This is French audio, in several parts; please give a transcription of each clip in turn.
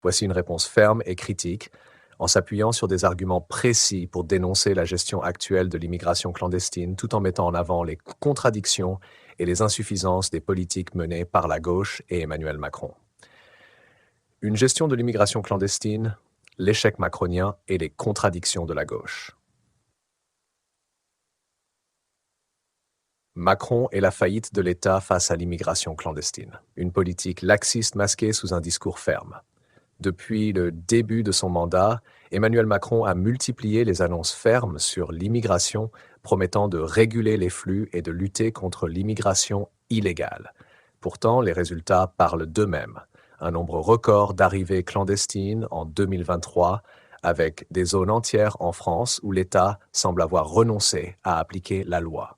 Voici une réponse ferme et critique, en s'appuyant sur des arguments précis pour dénoncer la gestion actuelle de l'immigration clandestine, tout en mettant en avant les contradictions et les insuffisances des politiques menées par la gauche et Emmanuel Macron. Une gestion de l'immigration clandestine, l'échec macronien et les contradictions de la gauche. Macron et la faillite de l'État face à l'immigration clandestine. Une politique laxiste masquée sous un discours ferme. Depuis le début de son mandat, Emmanuel Macron a multiplié les annonces fermes sur l'immigration, promettant de réguler les flux et de lutter contre l'immigration illégale. Pourtant, les résultats parlent d'eux-mêmes. Un nombre record d'arrivées clandestines en 2023, avec des zones entières en France où l'État semble avoir renoncé à appliquer la loi.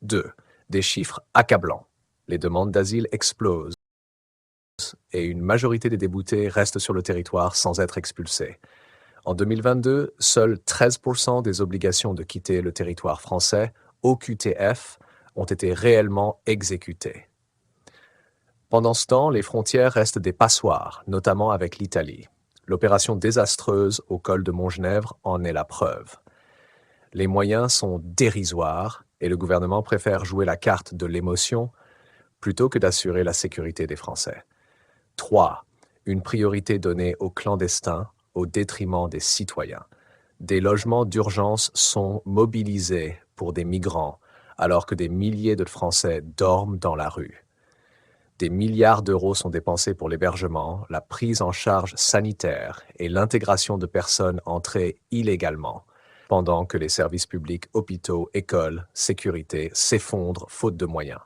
2. Des chiffres accablants. Les demandes d'asile explosent et une majorité des déboutés restent sur le territoire sans être expulsés. En 2022, seuls 13% des obligations de quitter le territoire français, OQTF, ont été réellement exécutées. Pendant ce temps, les frontières restent des passoires, notamment avec l'Italie. L'opération désastreuse au col de Montgenèvre en est la preuve. Les moyens sont dérisoires et le gouvernement préfère jouer la carte de l'émotion plutôt que d'assurer la sécurité des Français. 3. Une priorité donnée aux clandestins au détriment des citoyens. Des logements d'urgence sont mobilisés pour des migrants alors que des milliers de Français dorment dans la rue. Des milliards d'euros sont dépensés pour l'hébergement, la prise en charge sanitaire et l'intégration de personnes entrées illégalement, pendant que les services publics, hôpitaux, écoles, sécurité s'effondrent faute de moyens.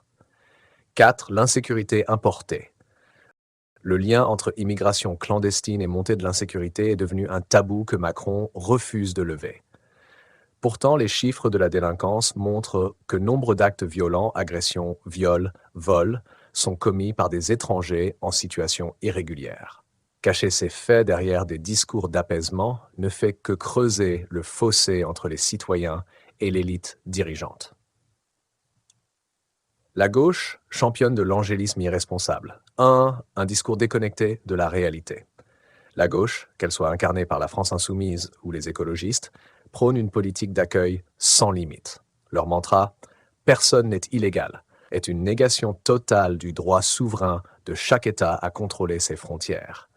4. L'insécurité importée. Le lien entre immigration clandestine et montée de l'insécurité est devenu un tabou que Macron refuse de lever. Pourtant, les chiffres de la délinquance montrent que nombre d'actes violents, agressions, viols, vols, sont commis par des étrangers en situation irrégulière. Cacher ces faits derrière des discours d'apaisement ne fait que creuser le fossé entre les citoyens et l'élite dirigeante. La gauche championne de l'angélisme irresponsable. Un discours déconnecté de la réalité. La gauche, qu'elle soit incarnée par la France insoumise ou les écologistes, prône une politique d'accueil sans limite. Leur mantra « Personne n'est illégal » est une négation totale du droit souverain de chaque État à contrôler ses frontières.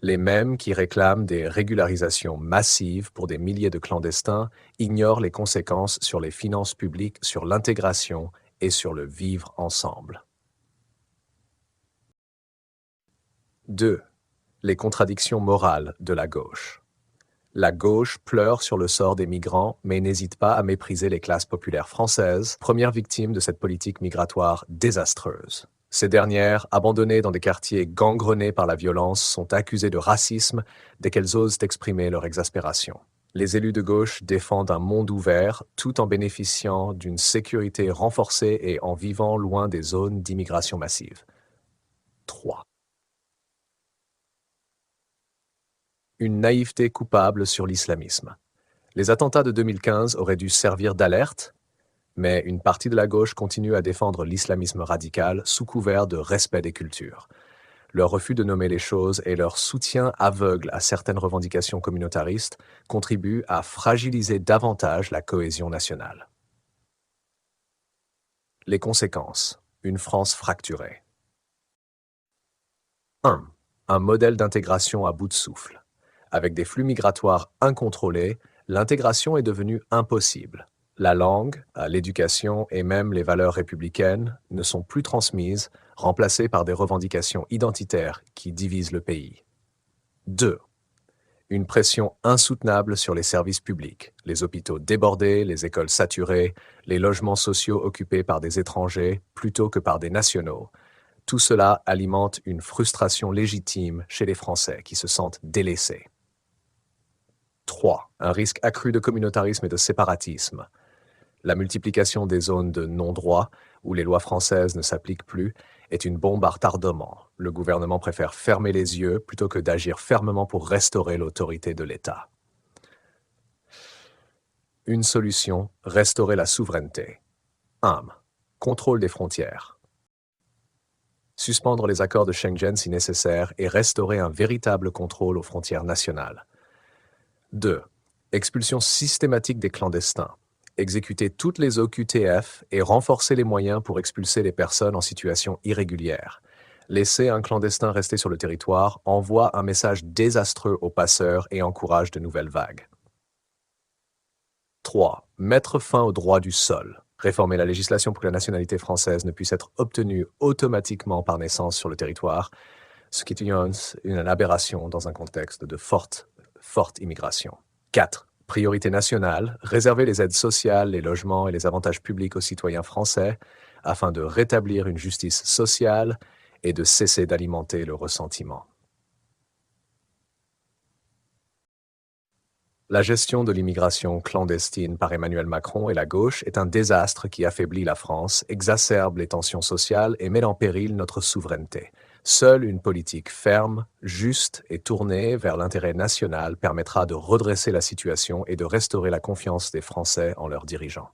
Les mêmes qui réclament des régularisations massives pour des milliers de clandestins ignorent les conséquences sur les finances publiques, sur l'intégration et sur le vivre ensemble. 2. Les contradictions morales de la gauche. La gauche pleure sur le sort des migrants, mais n'hésite pas à mépriser les classes populaires françaises, premières victimes de cette politique migratoire désastreuse. Ces dernières, abandonnées dans des quartiers gangrenés par la violence, sont accusées de racisme dès qu'elles osent exprimer leur exaspération. Les élus de gauche défendent un monde ouvert tout en bénéficiant d'une sécurité renforcée et en vivant loin des zones d'immigration massive. 3. Une naïveté coupable sur l'islamisme. Les attentats de 2015 auraient dû servir d'alerte, mais une partie de la gauche continue à défendre l'islamisme radical sous couvert de respect des cultures. Leur refus de nommer les choses et leur soutien aveugle à certaines revendications communautaristes contribuent à fragiliser davantage la cohésion nationale. Les conséquences. Une France fracturée. 1. Un modèle d'intégration à bout de souffle. Avec des flux migratoires incontrôlés, l'intégration est devenue impossible. La langue, l'éducation et même les valeurs républicaines ne sont plus transmises, remplacées par des revendications identitaires qui divisent le pays. 2. Une pression insoutenable sur les services publics, les hôpitaux débordés, les écoles saturées, les logements sociaux occupés par des étrangers plutôt que par des nationaux. Tout cela alimente une frustration légitime chez les Français qui se sentent délaissés. 3. Un risque accru de communautarisme et de séparatisme. La multiplication des zones de non-droit, où les lois françaises ne s'appliquent plus, est une bombe à retardement. Le gouvernement préfère fermer les yeux plutôt que d'agir fermement pour restaurer l'autorité de l'État. Une solution, restaurer la souveraineté. 1. Contrôle des frontières. suspendre les accords de Schengen si nécessaire et restaurer un véritable contrôle aux frontières nationales. 2. Expulsion systématique des clandestins. Exécuter toutes les OQTF et renforcer les moyens pour expulser les personnes en situation irrégulière. Laisser un clandestin rester sur le territoire envoie un message désastreux aux passeurs et encourage de nouvelles vagues. 3. Mettre fin au droit du sol. Réformer la législation pour que la nationalité française ne puisse être obtenue automatiquement par naissance sur le territoire, ce qui est une aberration dans un contexte de forte immigration. 4. Priorité nationale, réserver les aides sociales, les logements et les avantages publics aux citoyens français afin de rétablir une justice sociale et de cesser d'alimenter le ressentiment. La gestion de l'immigration clandestine par Emmanuel Macron et la gauche est un désastre qui affaiblit la France, exacerbe les tensions sociales et met en péril notre souveraineté. Seule une politique ferme, juste et tournée vers l'intérêt national permettra de redresser la situation et de restaurer la confiance des Français en leurs dirigeants.